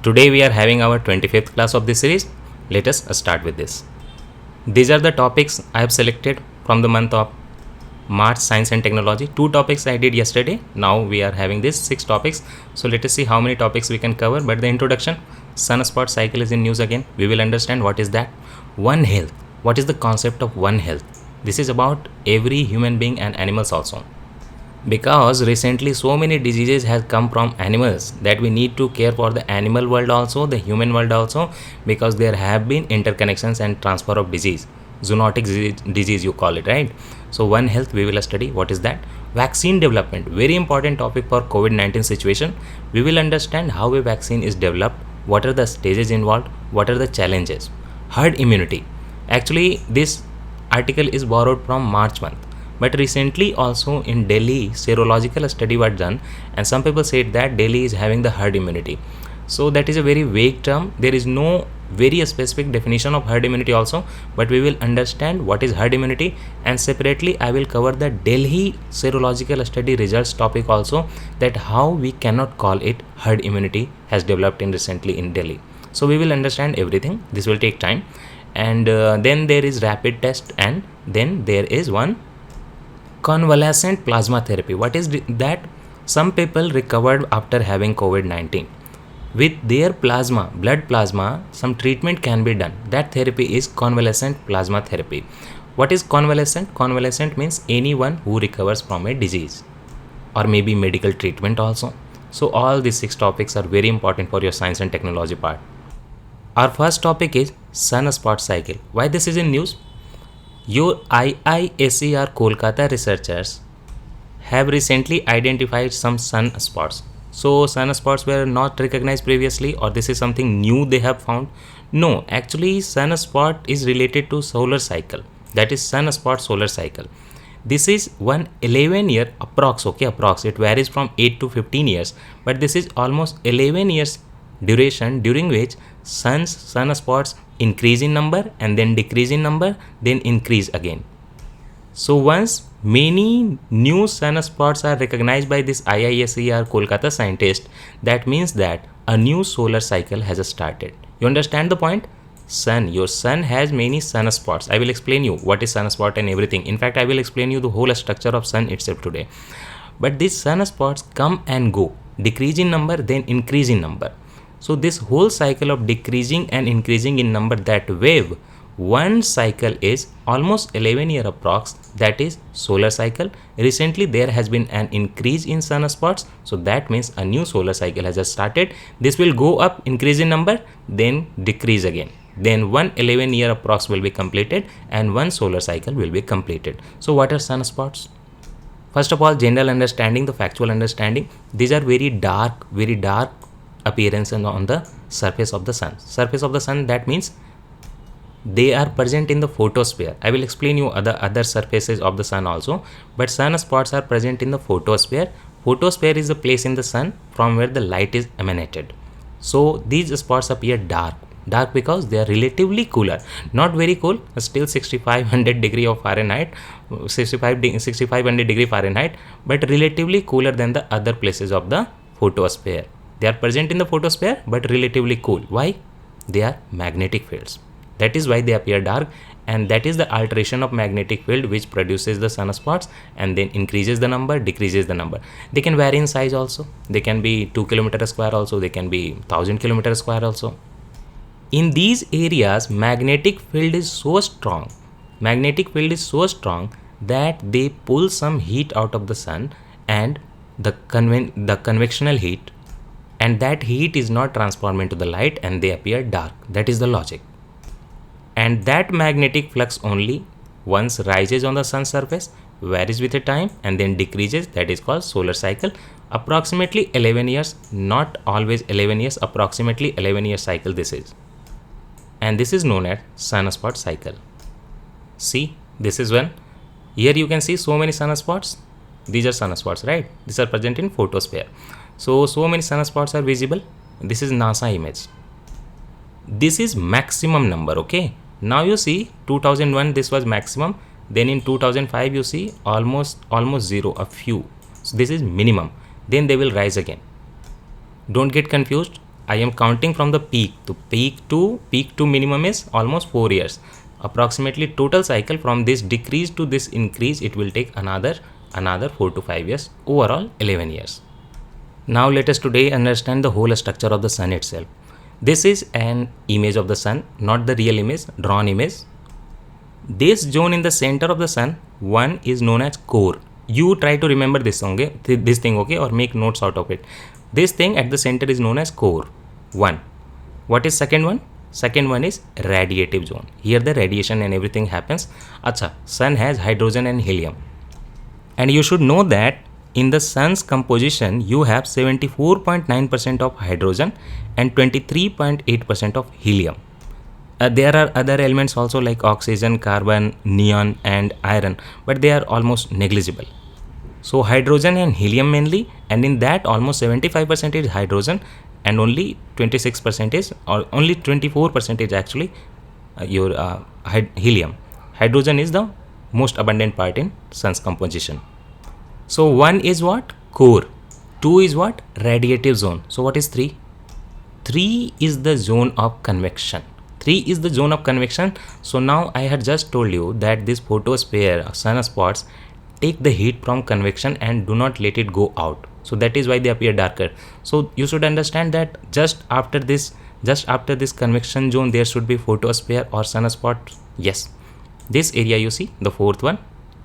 Today we are having our 25th class of this series. Let us start with this. These are the topics I have selected from the month of March, Science and Technology. 2 topics I did yesterday. Now we are having this 6 topics. So let us see how many topics we can cover. But the introduction, sunspot cycle is in news again. We will understand what is that. One Health. What is the concept of One Health? This is about every human being and animals also. Because recently so many diseases have come from animals that we need to care for the animal world also, the human world also, because there have been interconnections and transfer of disease. Zoonotic disease you call it, right? So One Health we will study what is that. Vaccine development, very important topic for COVID-19 situation. We will understand how a vaccine is developed, what are the stages involved, what are the challenges. Herd immunity, actually this article is borrowed from March month. But recently also in Delhi, serological study was done and some people said that Delhi is having the herd immunity. So that is a very vague term. There is no very specific definition of herd immunity also, but we will understand what is herd immunity, and separately I will cover the Delhi serological study results topic also, that how we cannot call it herd immunity has developed in recently in Delhi. So we will understand everything. This will take time. And then there is rapid test, and then there is one convalescent plasma therapy. What is that? Some people recovered after having COVID-19. With their plasma, blood plasma, some treatment can be done. That therapy is convalescent plasma therapy. What is convalescent? Convalescent means anyone who recovers from a disease or maybe medical treatment also. So all these 6 topics are very important for your science and technology part. Our first topic is sunspot cycle. Why this is in news? Your IISER Kolkata researchers have recently identified some sunspots. So sunspots were not recognized previously, or this is something new they have found? No, actually sunspot is related to solar cycle. That is sunspot solar cycle. This is 11 year approx, okay, approx. It varies from 8 to 15 years, but this is almost 11 years duration during which sunspots increase in number and then decrease in number, then increase again. So once many new sunspots are recognized by this IISER Kolkata scientist, that means that a new solar cycle has started. You understand the point? Your sun has many sunspots. I will explain you what is sunspot and everything. In fact, I will explain you the whole structure of sun itself today. But these sunspots come and go, decrease in number, then increase in number. So this whole cycle of decreasing and increasing in number, that wave, one cycle is almost 11 year approx, that is solar cycle. Recently there has been an increase in sunspots, so that means a new solar cycle has just started. This will go up, increase in number, then decrease again. Then 11 year approx will be completed and one solar cycle will be completed. So what are sunspots? First of all, general understanding, the factual understanding. These are very dark appearance on the surface of the sun. Surface of the sun, that means they are present in the photosphere. I will explain you other surfaces of the sun also, but sunspots are present in the photosphere. Photosphere is the place in the sun from where the light is emanated. So these spots appear dark because they are relatively cooler, not very cool, still 6500 degree of Fahrenheit, 6500 degree Fahrenheit, but relatively cooler than the other places of the photosphere. They are present in the photosphere but relatively cool. Why? They are magnetic fields. That is why they appear dark, and that is the alteration of magnetic field which produces the sunspots and then increases the number, decreases the number. They can vary in size also. They can be 2 km square also. They can be 1000 km square also. In these areas, magnetic field is so strong that they pull some heat out of the sun and the convectional heat, and that heat is not transformed into the light and they appear dark. That is the logic. And that magnetic flux only once rises on the sun's surface, varies with the time and then decreases. That is called solar cycle. Approximately 11 years, not always 11 years, approximately 11 year cycle this is. And this is known as sunspot cycle. See, this is one. Here you can see so many sunspots. These are sunspots, right? These are present in photosphere. So many sunspots are visible. This is NASA image. This is maximum number, okay? Now you see 2001 this was maximum, then in 2005 you see almost zero, a few. So this is minimum. Then they will rise again. Don't get confused. I am counting from the peak. To peak to minimum is almost 4 years. Approximately total cycle from this decrease to this increase, it will take another 4 to 5 years. Overall 11 years. Now let us today understand the whole structure of the sun itself. This is an image of the sun, not the real image, drawn image. This zone in the center of the sun, one is known as core. You try to remember this, okay? This thing, okay, or make notes out of it. This thing at the center is known as core. One. What is second one? Second one is radiative zone. Here the radiation and everything happens. Acha, sun has hydrogen and helium. And you should know that in the sun's composition, you have 74.9% of hydrogen and 23.8% of helium. There are other elements also like oxygen, carbon, neon and iron, but they are almost negligible. So hydrogen and helium mainly, and in that almost 75% is hydrogen and only 26% is, or only 24% is actually your helium. Hydrogen is the most abundant part in sun's composition. So 1 is what? Core. 2 is what? Radiative zone. So what is 3? 3 is the zone of convection. 3 is the zone of convection. So now I had just told you that this photosphere, sunspots, take the heat from convection and do not let it go out. So that is why they appear darker. So you should understand that just after this convection zone, there should be photosphere or sunspot. Yes, this area you see, the fourth one,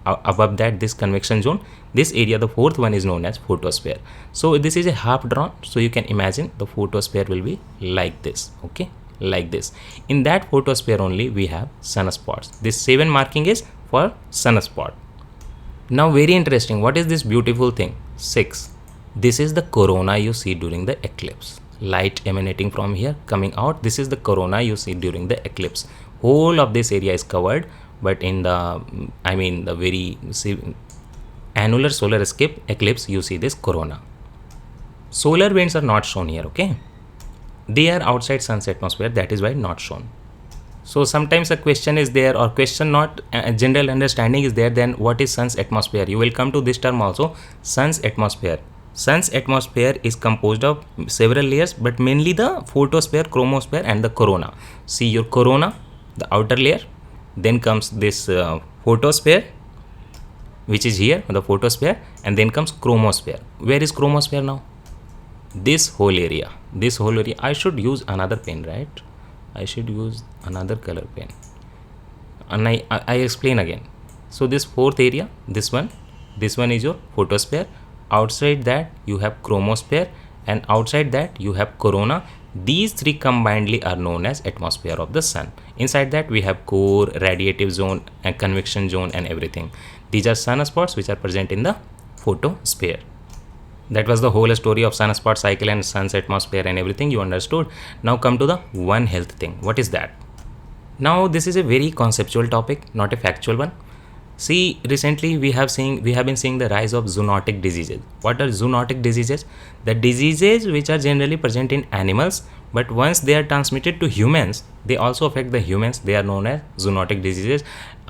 above that this convection zone, this area, the fourth one is known as photosphere. So this is a half drawn, so you can imagine the photosphere will be like this, okay, like this. In that photosphere only we have sunspots. This 7 marking is for sunspot. Now very interesting, what is this beautiful thing? 6. This is the corona you see during the eclipse. Light emanating from here coming out, this is the corona you see during the eclipse. Whole of this area is covered, but in the the very annular solar eclipse you see this corona. Solar winds are not shown here, okay? They are outside sun's atmosphere, that is why not shown. So sometimes a question is there, or question not, general understanding is there, then what is sun's atmosphere? You will come to this term also, sun's atmosphere. Sun's atmosphere is composed of several layers, but mainly the photosphere, chromosphere and the corona. See your corona, the outer layer, then comes this photosphere, which is here, the photosphere, and then comes chromosphere. Where is chromosphere now? This whole area. I should use another pen, right? I should use another color pen, and I explain again. So this fourth area, this one is your photosphere. Outside that you have chromosphere, and outside that you have corona. These three combinedly are known as atmosphere of the sun. Inside that we have core, radiative zone and convection zone and everything. These are sunspots which are present in the photosphere. That was the whole story of sunspot cycle and sun's atmosphere and everything you understood. Now come to the One Health thing. What is that? Now this is a very conceptual topic, not a factual one. See, recently we have been seeing the rise of zoonotic diseases. What are zoonotic diseases? The diseases which are generally present in animals, but once they are transmitted to humans, they also affect the humans. They are known as zoonotic diseases.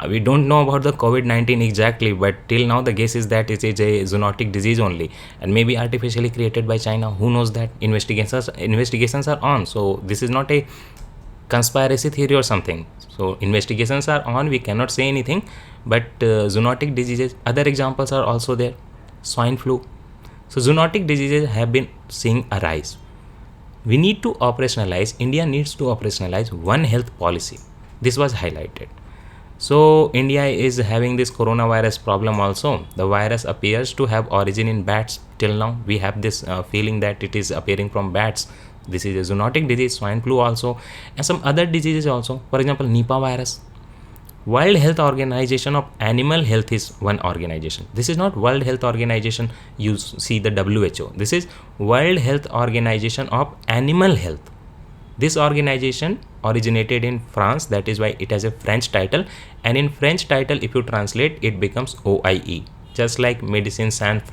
We don't know about the COVID-19 exactly, but till now the guess is that it is a zoonotic disease only, and maybe artificially created by China. Who knows that? Investigations are on. So this is not a conspiracy theory or something. So investigations are on, we cannot say anything, but zoonotic diseases, other examples are also there. Swine flu. So zoonotic diseases have been seeing a rise. We need to operationalize, India needs to operationalize One Health policy. This was highlighted. So India is having this coronavirus problem also. The virus appears to have origin in bats till now. We have this feeling that it is appearing from bats. This is a zoonotic disease, swine flu also, and some other diseases also. For example, Nipah virus. World Health Organization of Animal Health is one organization. This is not World Health Organization, you see the WHO. This is World Health Organization of Animal Health. This organization originated in France, that is why it has a French title, and in French title if you translate it becomes OIE, just like Médecins Sans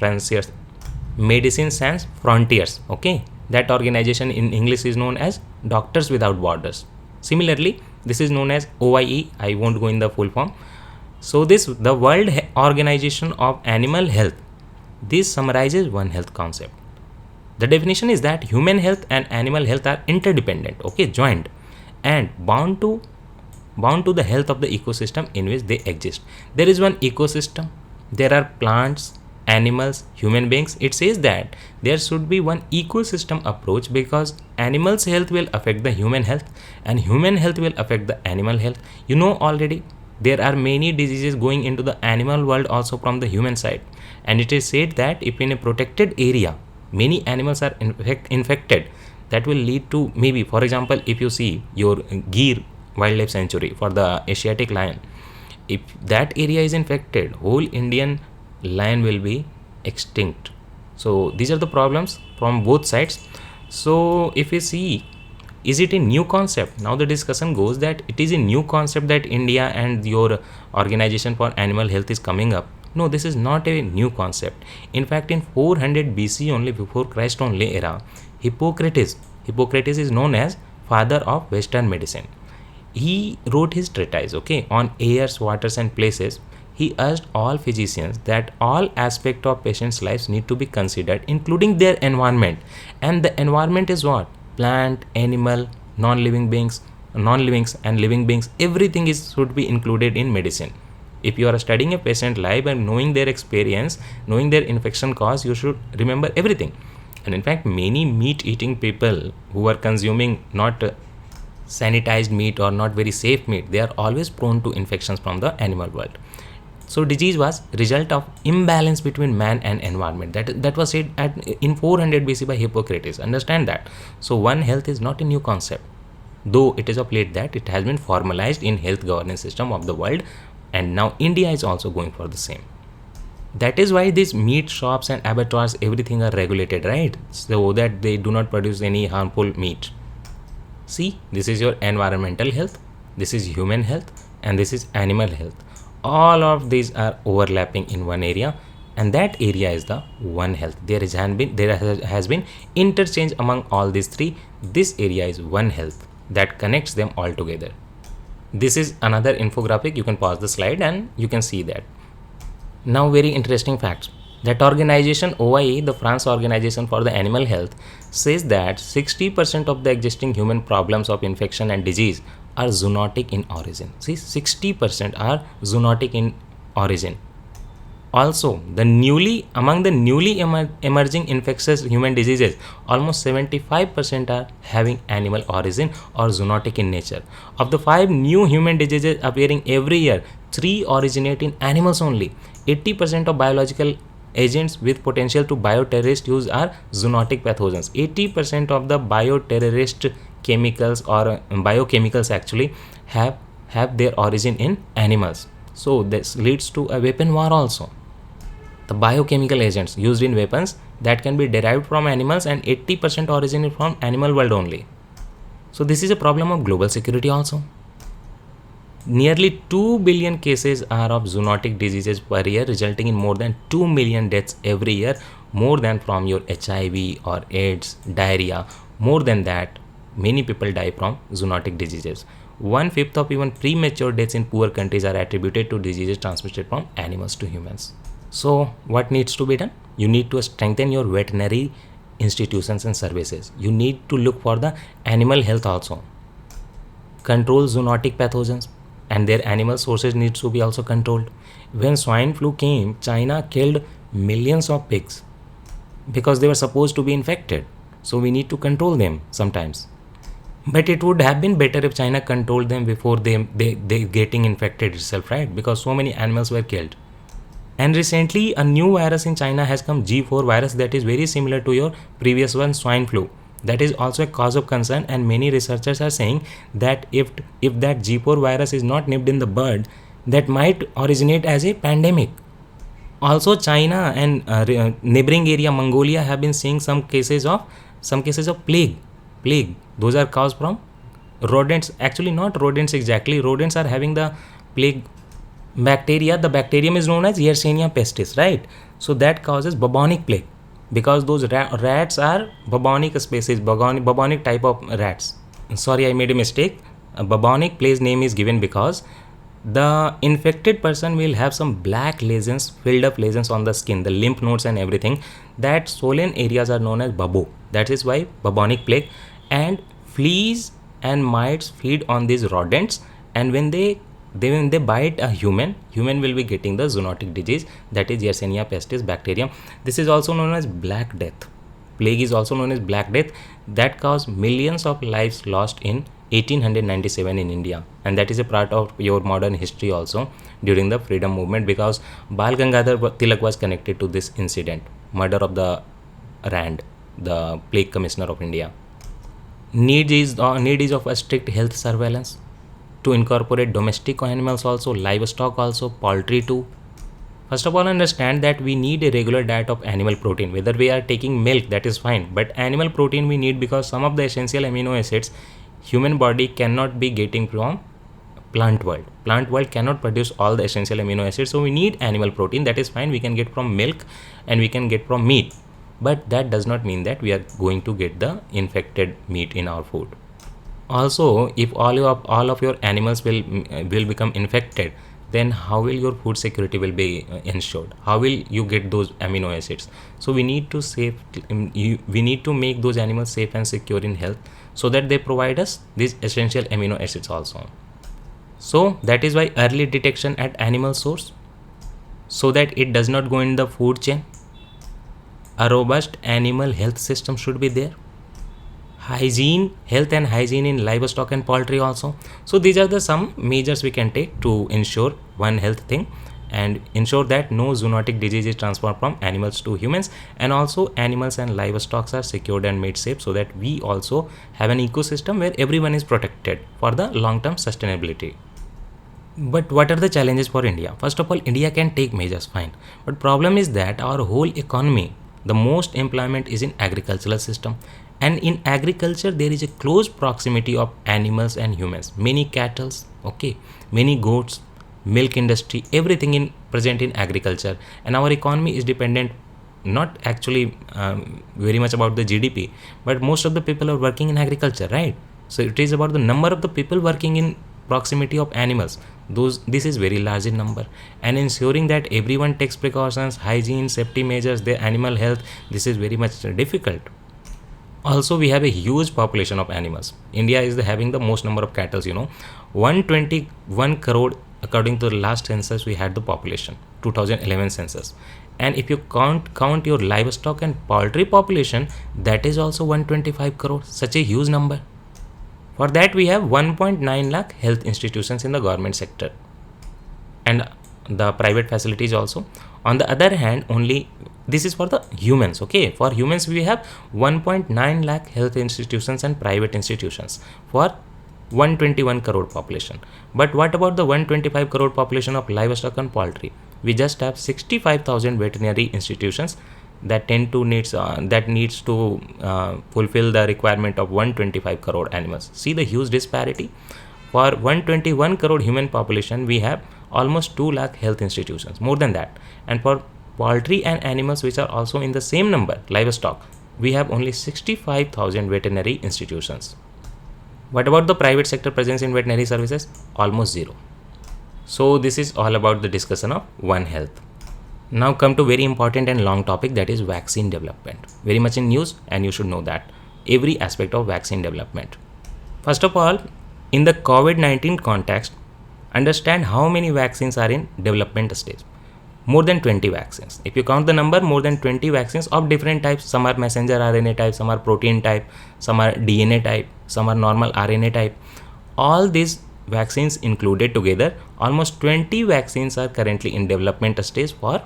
Frontiers, okay? That organization in English is known as Doctors Without Borders. Similarly, this is known as OIE. I won't go in the full form. So the World Organization of Animal Health, this summarizes One Health concept. The definition is that human health and animal health are interdependent, okay, joined, and bound to the health of the ecosystem in which they exist. There is one ecosystem, there are plants, animals, human beings. It says that there should be one ecosystem approach, because animals health will affect the human health and human health will affect the animal health. You know already there are many diseases going into the animal world also from the human side, and it is said that if in a protected area many animals are infected, that will lead to, maybe for example, if you see your Gir wildlife sanctuary for the Asiatic lion, if that area is infected, whole Indian lion will be extinct. So these are the problems from both sides. So if we see, is it a new concept? Now the discussion goes that it is a new concept that India and your organization for animal health is coming up. No, this is not a new concept. In fact, in 400 BC only, before Christ only era, Hippocrates is known as father of Western medicine. He wrote his treatise, okay, on airs, waters and places. He urged all physicians that all aspects of patients' lives need to be considered, including their environment. And the environment is what? Plant, animal, non-living beings and living beings. Everything should be included in medicine. If you are studying a patient life and knowing their experience, knowing their infection cause, you should remember everything. And in fact, many meat eating people who are consuming not sanitized meat or not very safe meat, they are always prone to infections from the animal world. So disease was result of imbalance between man and environment. That was said in 400 BC by Hippocrates. Understand that. So one health is not a new concept, though it is of late that it has been formalized in health governance system of the world, and now India is also going for the same. That is why these meat shops and abattoirs, everything are regulated, right? So that they do not produce any harmful meat. See, this is your environmental health, this is human health, and this is animal health. All of these are overlapping in one area, and that area is the one health. There has been interchange among all these three. This area is one health that connects them all together. This is another infographic. You can pause the slide and you can see that. Now, very interesting facts. That organization OIE, the France Organization for the Animal Health, says that 60% of the existing human problems of infection and disease are zoonotic in origin. See, 60% are zoonotic in origin. Also, among the newly emerging infectious human diseases, almost 75% are having animal origin or zoonotic in nature. Of the 5 new human diseases appearing every year, 3 originate in animals only. 80% of biological agents with potential to bioterrorist use are zoonotic pathogens. 80% of the bioterrorist chemicals or biochemicals actually have their origin in animals. So this leads to a weapon war also. The biochemical agents used in weapons that can be derived from animals, and 80% origin is from animal world only. So this is a problem of global security also. Nearly 2 billion cases are of zoonotic diseases per year, resulting in more than 2 million deaths every year, more than from your HIV or AIDS, diarrhea. More than that, many people die from zoonotic diseases. 1/5 of even premature deaths in poor countries are attributed to diseases transmitted from animals to humans. So what needs to be done? You need to strengthen your veterinary institutions and services. You need to look for the animal health also. Control zoonotic pathogens, and their animal sources needs to be also controlled. When swine flu came, China killed millions of pigs because they were supposed to be infected. So we need to control them sometimes. But it would have been better if China controlled them before they getting infected itself, right? Because so many animals were killed. And recently, a new virus in China has come, G4 virus, that is very similar to your previous one, swine flu. That is also a cause of concern, and many researchers are saying that if that G4 virus is not nipped in the bud, that might originate as a pandemic. Also, China and neighboring area Mongolia have been seeing some cases of plague. Those are caused from rodents. Actually, not rodents exactly. Rodents are having the plague bacteria. The bacterium is known as Yersinia pestis, right? So that causes bubonic plague, because those rats are bubonic species, bubonic type of rats. Sorry, I made a mistake. A bubonic plague name is given because the infected person will have some black lesions, filled up lesions on the skin, the lymph nodes and everything. That swollen areas are known as bubbo. That is why bubonic plague. And fleas and mites feed on these rodents, and when they bite a human will be getting the zoonotic disease, that is Yersinia pestis bacterium. This is also known as black death. Plague is also known as black death, that caused millions of lives lost in 1897 in India, and that is a part of your modern history also during the freedom movement, because Bal Gangadhar Tilak was connected to this incident, murder of the Rand, the plague commissioner of India. Need is of a strict health surveillance to incorporate domestic animals also, livestock also, poultry too. First of all, understand that we need a regular diet of animal protein. Whether we are taking milk, that is fine, but animal protein we need, because some of the essential amino acids human body cannot be getting from plant world. Plant world cannot produce all the essential amino acids, so we need animal protein. That is fine, we can get from milk and we can get from meat, but that does not mean that we are going to get the infected meat in our food. Also, if all of your animals will become infected, then how will your food security will be ensured? How will you get those amino acids? So we need to we need to make those animals safe and secure in health, so that they provide us these essential amino acids also. So that is why early detection at animal source, so that it does not go in the food chain. A robust animal health system should be there. Health and hygiene in livestock and poultry also. So these are the some measures we can take to ensure one health thing, and ensure that no zoonotic disease is transferred from animals to humans, and also animals and livestock are secured and made safe, so that we also have an ecosystem where everyone is protected for the long-term sustainability. But what are the challenges for India? First of all, India can take measures, fine, but problem is that our whole economy, the most employment is in agricultural system, and in agriculture there is a close proximity of animals and humans. Many cattle, okay, many goats, milk industry, everything in present in agriculture, and our economy is dependent not actually very much about the GDP, but most of the people are working in agriculture, right? So it is about the number of the people working in proximity of animals. This is very large in number, and ensuring that everyone takes precautions, hygiene, safety measures, their animal health, this is very much difficult. Also, we have a huge population of animals. India is having the most number of cattle, 121 crore according to the last census we had the population, 2011 census. And if you count your livestock and poultry population, that is also 125 crore, such a huge number. For that we have 1.9 lakh health institutions in the government sector and the private facilities also. On the other hand, only this is for the humans, okay? For humans we have 1.9 lakh health institutions and private institutions for 121 crore population. But what about the 125 crore population of livestock and poultry? We just have 65,000 veterinary institutions that needs to fulfill the requirement of 125 crore animals. See the huge disparity. For 121 crore human population, we have almost 2 lakh health institutions, more than that. And for poultry and animals which are also in the same number, livestock, we have only 65,000 veterinary institutions. What about the private sector presence in veterinary services? Almost zero. So this is all about the discussion of One Health. Now come to very important and long topic, that is vaccine development. Very much in news, and you should know that. Every aspect of vaccine development. First of all, in the COVID-19 context, understand how many vaccines are in development stage. More than 20 vaccines. If you count the number, more than 20 vaccines of different types. Some are messenger RNA type, some are protein type, some are DNA type, some are normal RNA type. All these vaccines included together, almost 20 vaccines are currently in development stage for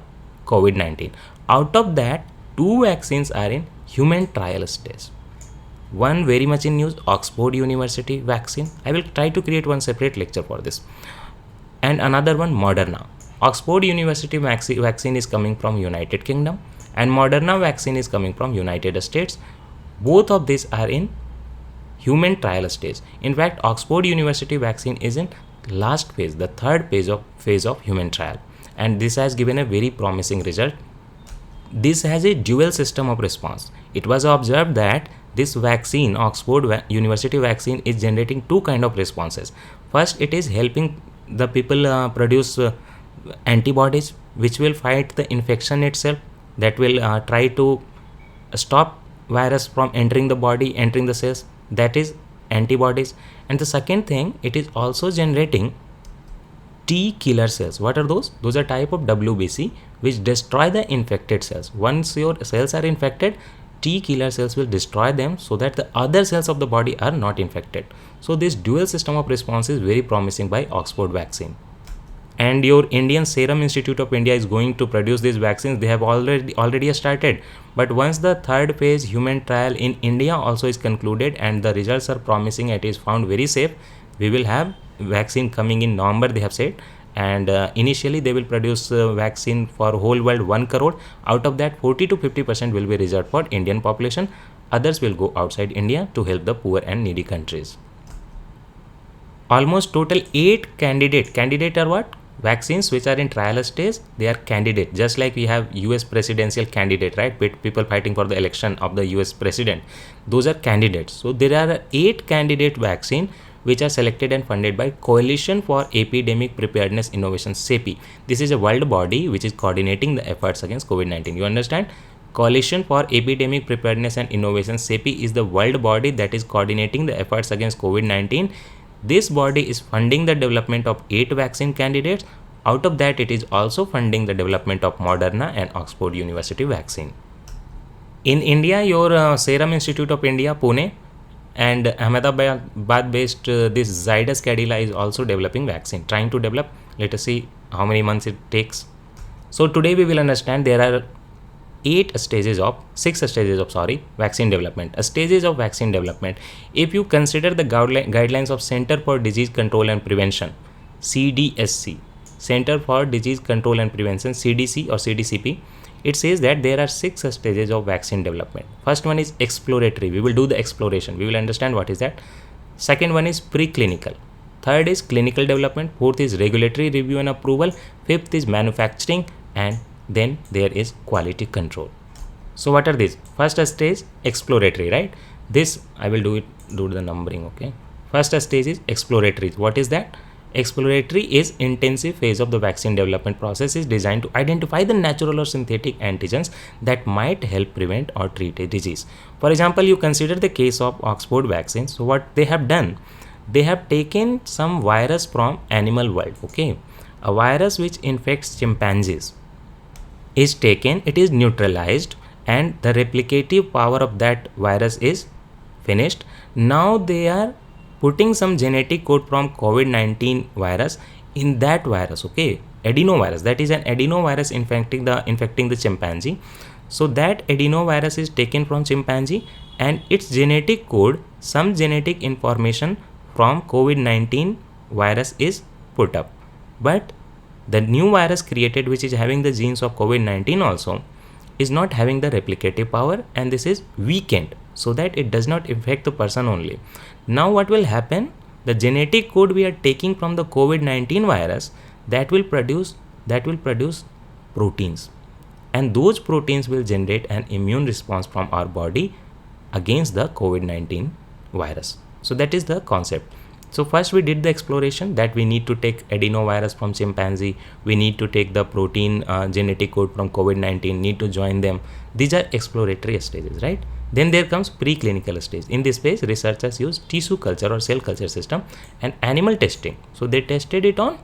COVID-19. Out of that, 2 vaccines are in human trial stage. One very much in news, Oxford University vaccine. I will try to create one separate lecture for this. And another one, Moderna. Oxford University vaccine is coming from United Kingdom, and Moderna vaccine is coming from United States. Both of these are in human trial stage. In fact, Oxford University vaccine is in last phase, the third phase of human trial, and this has given a very promising result. This has a dual system of response. It was observed that this vaccine, Oxford University vaccine, is generating two kind of responses. First, it is helping the people produce antibodies which will fight the infection itself, that will try to stop virus from entering the body, entering the cells, that is antibodies. And the second thing, it is also generating T killer cells. What are those? Those are type of WBC which destroy the infected cells. Once your cells are infected, T killer cells will destroy them so that the other cells of the body are not infected. So this dual system of response is very promising by Oxford vaccine. And your Indian Serum Institute of India is going to produce these vaccines. They have already started. But once the third phase human trial in India also is concluded and the results are promising, it is found very safe, we will have vaccine coming in November, they have said. And initially they will produce vaccine for whole world 1 crore. Out of that, 40 to 50% will be reserved for Indian population. Others will go outside India to help the poor and needy countries. Almost total 8 candidate are what? Vaccines which are in trial stage, they are candidate. Just like we have US presidential candidate, right? People fighting for the election of the US president. Those are candidates. So there are 8 candidate vaccine which are selected and funded by Coalition for Epidemic Preparedness Innovation, CEPI. This is a world body which is coordinating the efforts against COVID-19. You understand? Coalition for Epidemic Preparedness and Innovation, CEPI, is the world body that is coordinating the efforts against COVID-19. This body is funding the development of 8 vaccine candidates. Out of that, it is also funding the development of Moderna and Oxford University vaccine. In India, your Serum Institute of India, Pune, and Ahmedabad-based this Zydus Cadila is also developing vaccine, trying to develop. Let us see how many months it takes. So today we will understand there are 6 stages of vaccine development. Stages of vaccine development. If you consider the guidelines of Center for Disease Control and Prevention, CDSC, Center for Disease Control and Prevention, CDC or CDCP, it says that there are 6 stages of vaccine development. First one is exploratory. We will do the exploration. We will understand what is that. Second one is preclinical. Third is clinical development. Fourth is regulatory review and approval. Fifth is manufacturing, and then there is quality control. So what are these? First stage, exploratory, right? This I will do the numbering, okay? First stage is exploratory. What is that? Exploratory is intensive phase of the vaccine development process, is designed to identify the natural or synthetic antigens that might help prevent or treat a disease. For example, you consider the case of Oxford vaccine. So what they have done, they have taken some virus from animal world, okay? A virus which infects chimpanzees is taken, it is neutralized, and the replicative power of that virus is finished. Now they are putting some genetic code from COVID-19 virus in that virus, okay? Adenovirus, that is an adenovirus infecting the chimpanzee. So that adenovirus is taken from chimpanzee, and its genetic code, some genetic information from COVID-19 virus is put up. But the new virus created, which is having the genes of COVID-19 also, is not having the replicative power, and this is weakened so that it does not infect the person only. Now what will happen? The genetic code we are taking from the COVID-19 virus, that will produce proteins, and those proteins will generate an immune response from our body against the COVID-19 virus. So that is the concept. So first we did the exploration that we need to take adenovirus from chimpanzee, we need to take the protein genetic code from COVID-19, need to join them. These are exploratory stages, right? Then there comes preclinical stage. In this phase, researchers use tissue culture or cell culture system and animal testing. So they tested it on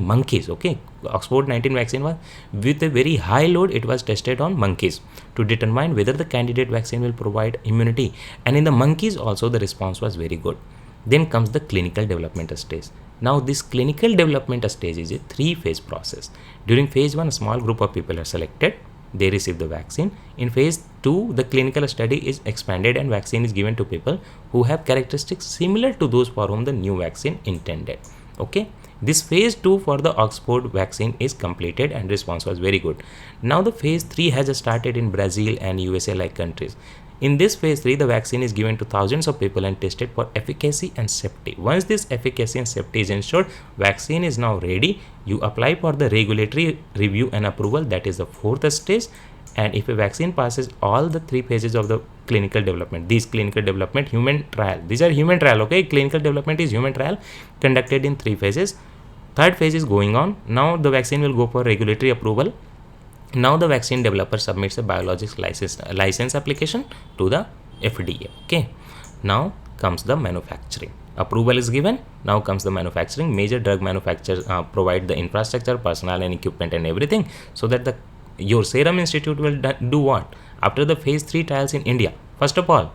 monkeys, okay? Oxford 19 vaccine was with a very high load, it was tested on monkeys to determine whether the candidate vaccine will provide immunity, and in the monkeys also the response was very good. Then comes the clinical development stage. Now this clinical development stage is a 3-phase process. During phase 1, a small group of people are selected, they receive the vaccine. In phase 2, the clinical study is expanded and vaccine is given to people who have characteristics similar to those for whom the new vaccine intended, okay? This phase 2 for the Oxford vaccine is completed and response was very good. Now the phase 3 has started in Brazil and USA like countries. In this phase 3, the vaccine is given to thousands of people and tested for efficacy and safety. Once this efficacy and safety is ensured, vaccine is now ready. You apply for the regulatory review and approval, that is the 4th stage. And if a vaccine passes all the 3 phases of the clinical development, human trial, these are human trial, okay? Clinical development is human trial conducted in 3 phases. Third phase is going on. Now the vaccine will go for regulatory approval. Now the vaccine developer submits a biologics license application to the FDA. Okay, now comes the manufacturing. Approval is given. Now comes the manufacturing. Major drug manufacturers provide the infrastructure, personnel and equipment and everything, so that your Serum Institute will do what? After the phase 3 trials in India, first of all,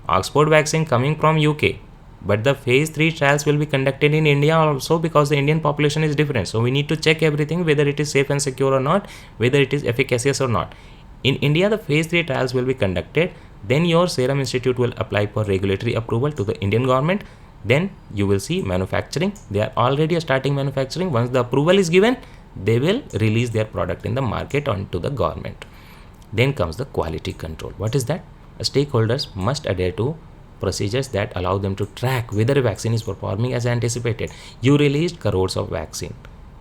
Oxford vaccine coming from UK, but the phase 3 trials will be conducted in India also, because the Indian population is different. So we need to check everything, whether it is safe and secure or not, whether it is efficacious or not. In India, the phase 3 trials will be conducted. Then your Serum Institute will apply for regulatory approval to the Indian government. Then you will see manufacturing. They are already starting manufacturing. Once the approval is given, they will release their product in the market onto the government. Then comes the quality control. What is that? Stakeholders must adhere to procedures that allow them to track whether a vaccine is performing as anticipated. You released crores of vaccine.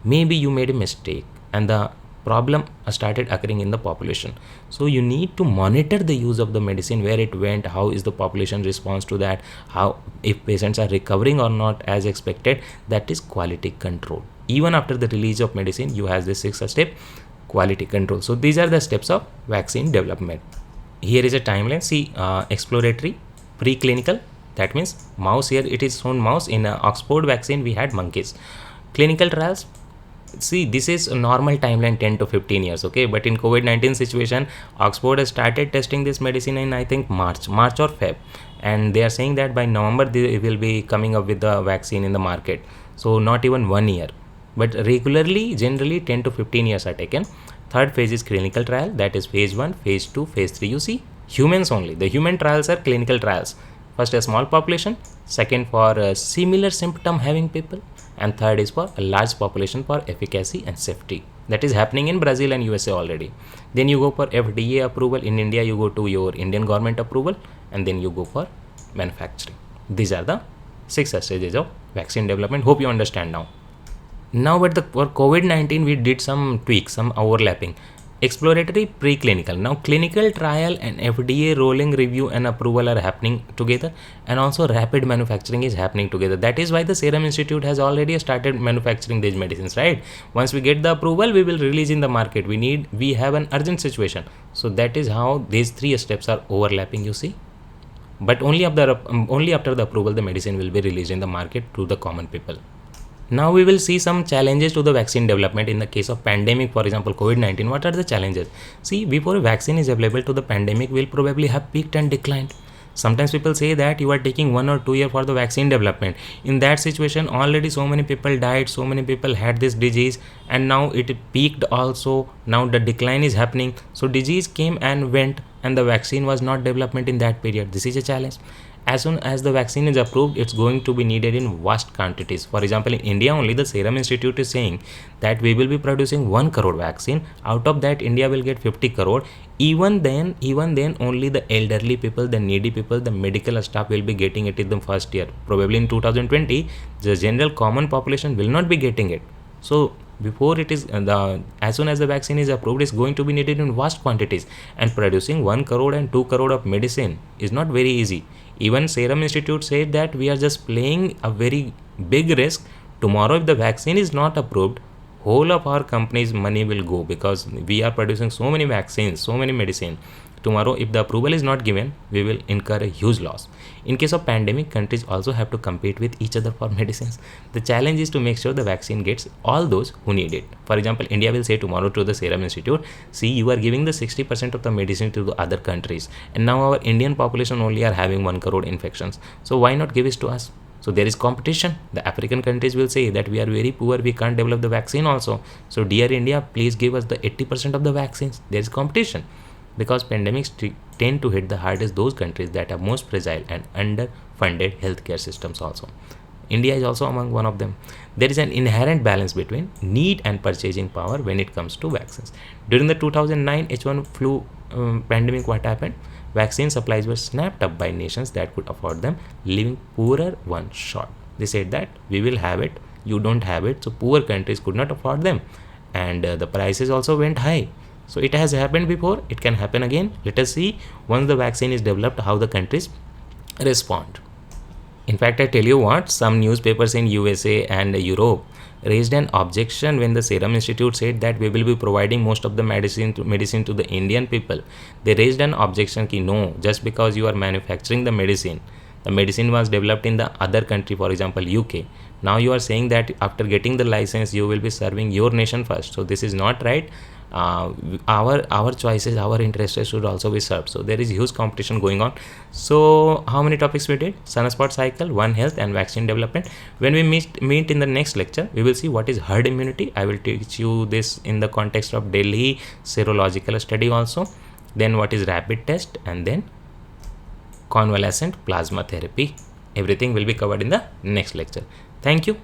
Maybe you made a mistake and the problem started occurring in the population. So you need to monitor the use of the medicine, where it went, how is the population response to that, how, if patients are recovering or not as expected. That is quality control. Even after the release of medicine, you have this 6th step, quality control. So these are the steps of vaccine development. Here is a timeline. See, exploratory, preclinical, that means mouse. Here it is shown mouse. In Oxford vaccine we had monkeys. Clinical trials, see, this is a normal timeline, 10 to 15 years. Okay, but in COVID-19 situation, Oxford has started testing this medicine in, I think, March or Feb, and they are saying that by November they will be coming up with the vaccine in the market. So not even 1 year, but regularly, generally 10 to 15 years are taken. Third phase is clinical trial, that is phase 1, phase 2, phase 3. You see, humans only. The human trials are clinical trials. First a small population, second for similar symptom having people, and third is for a large population for efficacy and safety. That is happening in Brazil and USA already. Then you go for FDA approval. In India, you go to your Indian government approval, and then you go for manufacturing. These are the 6 stages of vaccine development. Hope you understand now. Now, but for COVID-19, we did some tweaks, some overlapping. Exploratory, preclinical. Now clinical trial and FDA rolling review and approval are happening together, and also rapid manufacturing is happening together. That is why the Serum Institute has already started manufacturing these medicines, right? Once we get the approval, we will release in the market. We have an urgent situation. So that is how these 3 steps are overlapping, you see. But only after the approval, the medicine will be released in the market to the common people. Now we will see some challenges to the vaccine development in the case of pandemic, for example COVID-19. What are the challenges? See, before a vaccine is available to the pandemic, will probably have peaked and declined. Sometimes people say that you are taking 1 or 2 years for the vaccine development. In that situation, already so many people died, so many people had this disease, and now it peaked also. Now the decline is happening. So disease came and went, and the vaccine was not development in that period. This is a challenge. As soon as the vaccine is approved, it's going to be needed in vast quantities. For example, in India only, the Serum Institute is saying that we will be producing 1 crore vaccine. Out of that, India will get 50 crore. Even then, only the elderly people, the needy people, the medical staff will be getting it in the first year. Probably in 2020, the general common population will not be getting it. So before it is as soon as the vaccine is approved, it's going to be needed in vast quantities, and producing 1 crore and 2 crore of medicine is not very easy. Even Serum Institute said that we are just playing a very big risk. Tomorrow, if the vaccine is not approved, whole of our company's money will go, because we are producing so many vaccines, so many medicine. Tomorrow, if the approval is not given, we will incur a huge loss. In case of pandemic, countries also have to compete with each other for medicines. The challenge is to make sure the vaccine gets all those who need it. For example, India will say tomorrow to the Serum Institute, see, you are giving the 60% of the medicine to the other countries, and now our Indian population only are having 1 crore infections. So why not give it to us? So there is competition. The African countries will say that we are very poor, we can't develop the vaccine also. So dear India, please give us the 80% of the vaccines. There is competition, because pandemics tend to hit the hardest those countries that are most fragile and underfunded healthcare systems also. India is also among one of them. There is an inherent balance between need and purchasing power when it comes to vaccines. During the 2009 H1 flu pandemic, what happened? Vaccine supplies were snapped up by nations that could afford them, leaving poorer ones short. They said that we will have it, you don't have it. So poor countries could not afford them, and the prices also went high. So it has happened before, it can happen again. Let us see once the vaccine is developed how the countries respond. In fact, I tell you what, some newspapers in USA and Europe raised an objection when the Serum Institute said that we will be providing most of the medicine to the Indian people. They raised an objection ki no, just because you are manufacturing the medicine was developed in the other country, for example UK. Now you are saying that after getting the license you will be serving your nation first. So this is not right. Our choices, our interests should also be served. So there is huge competition going on. So how many topics we did? Sunspot cycle, One Health, and vaccine development. When we meet in the next lecture, we will see what is herd immunity. I will teach you this in the context of Delhi serological study also. Then what is rapid test, and then convalescent plasma therapy. Everything will be covered in the next lecture. Thank you.